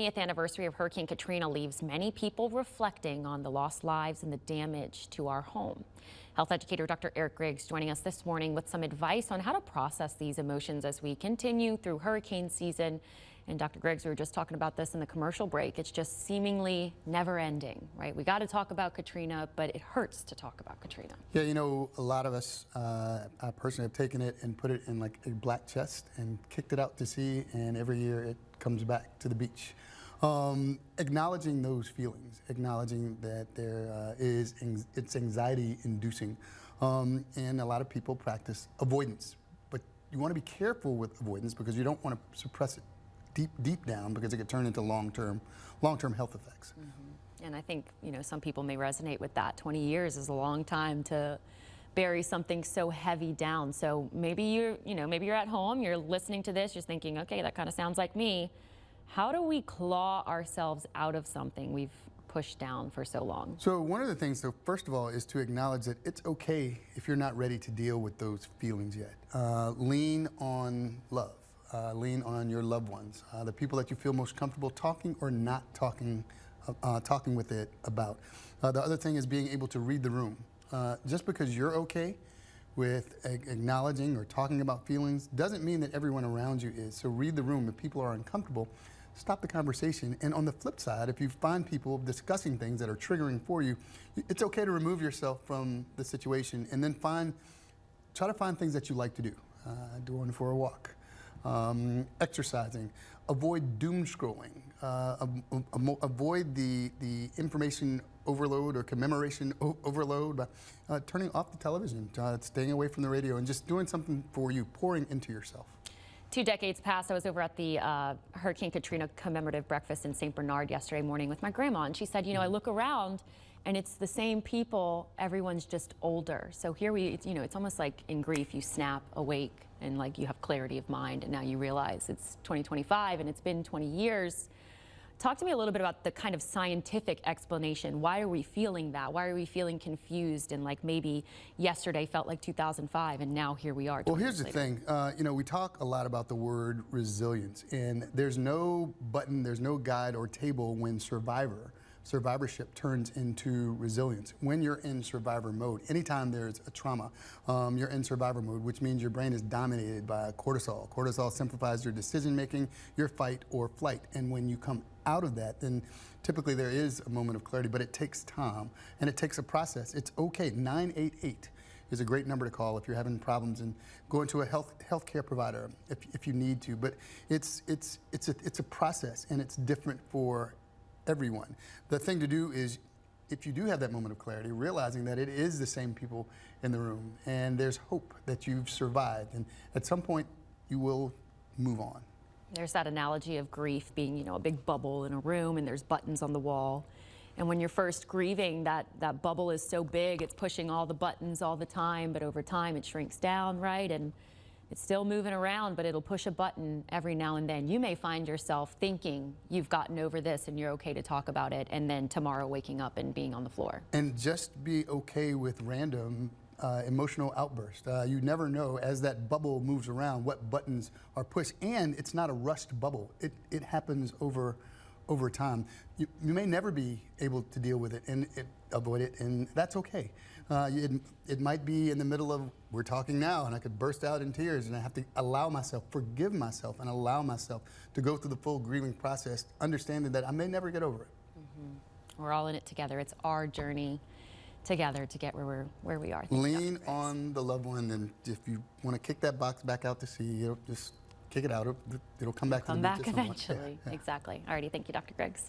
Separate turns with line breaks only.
The 20th anniversary of Hurricane Katrina leaves many people reflecting on the lost lives and the damage to our home. Health educator Dr. Griggs joining us this morning with some advice on how to process these emotions as we continue through hurricane season. And Dr. Griggs, we were just talking about this in the commercial break. It's just seemingly never ending, right? We got to talk about Katrina, but it hurts to talk about Katrina.
Yeah, you know, a lot of us, I personally have taken it and put it in like a black chest and kicked it out to sea, and every year it comes back to the beach. Acknowledging those feelings, acknowledging that it's anxiety inducing, and a lot of people practice avoidance. But you want to be careful with avoidance because you don't want to suppress it deep down, because it could turn into long-term health effects.
Mm-hmm. And I think, you know, some people may resonate with that. 20 years is a long time to bury something so heavy down. So maybe maybe you're at home, you're listening to this, you're thinking, okay, that kind of sounds like me. How do we claw ourselves out of something we've pushed down for so long?
So one of the things, though, first of all, is to acknowledge that it's okay if you're not ready to deal with those feelings yet. Lean on love. Lean on your loved ones, the people that you feel most comfortable talking or not talking with it about. The other thing is being able to read the room. Just because you're okay with acknowledging or talking about feelings doesn't mean that everyone around you is. So read the room. If people are uncomfortable, stop the conversation. And on the flip side, if you find people discussing things that are triggering for you, it's okay to remove yourself from the situation and then try to find things that you like to do. Going for a walk. Exercising, avoid doom scrolling, avoid the information overload or commemoration overload by turning off the television, staying away from the radio, and just doing something for you, pouring into yourself.
2 decades passed. I was over at the Hurricane Katrina commemorative breakfast in St. Bernard yesterday morning with my grandma, and she said, you know, I look around and it's the same people, everyone's just older. So here it's almost like in grief, you snap awake and like you have clarity of mind, and now you realize it's 2025 and it's been 20 years. Talk to me a little bit about the kind of scientific explanation. Why are we feeling that? Why are we feeling confused and like maybe yesterday felt like 2005 and now here we are?
Well, here's the thing. You know, we talk a lot about the word resilience, and there's no button, there's no guide or table when survivorship turns into resilience. When you're in survivor mode, anytime there's a trauma, you're in survivor mode, which means your brain is dominated by cortisol. Cortisol simplifies your decision making, your fight or flight. And when you come out of that, then typically there is a moment of clarity, but it takes time and it takes a process. It's okay. 988 is a great number to call if you're having problems, and go into a healthcare provider if you need to. But it's a process, and it's different for everyone. The thing to do is, if you do have that moment of clarity, realizing that it is the same people in the room and there's hope that you've survived, and at some point you will move on.
There's that analogy of grief being, you know, a big bubble in a room and there's buttons on the wall. And when you're first grieving, that bubble is so big, it's pushing all the buttons all the time, but over time it shrinks down, right? And it's still moving around, but it'll push a button every now and then. You may find yourself thinking you've gotten over this and you're okay to talk about it, and then tomorrow waking up and being on the floor.
And just be okay with random emotional outbursts. You never know, as that bubble moves around, what buttons are pushed, and it's not a rushed bubble. It happens over time. You may never be able to deal with it and avoid it, and that's okay. It might be in the middle of, we're talking now, and I could burst out in tears, and I have to allow myself, forgive myself, and allow myself to go through the full grieving process, understanding that I may never get over it.
Mm-hmm. We're all in it together. It's our journey together to get where we are.
Lean on the loved one, and if you want to kick that box back out to sea, just kick it out. It'll come back to the beach at some point.
Eventually. Yeah. Exactly. Alrighty, thank you, Dr. Griggs.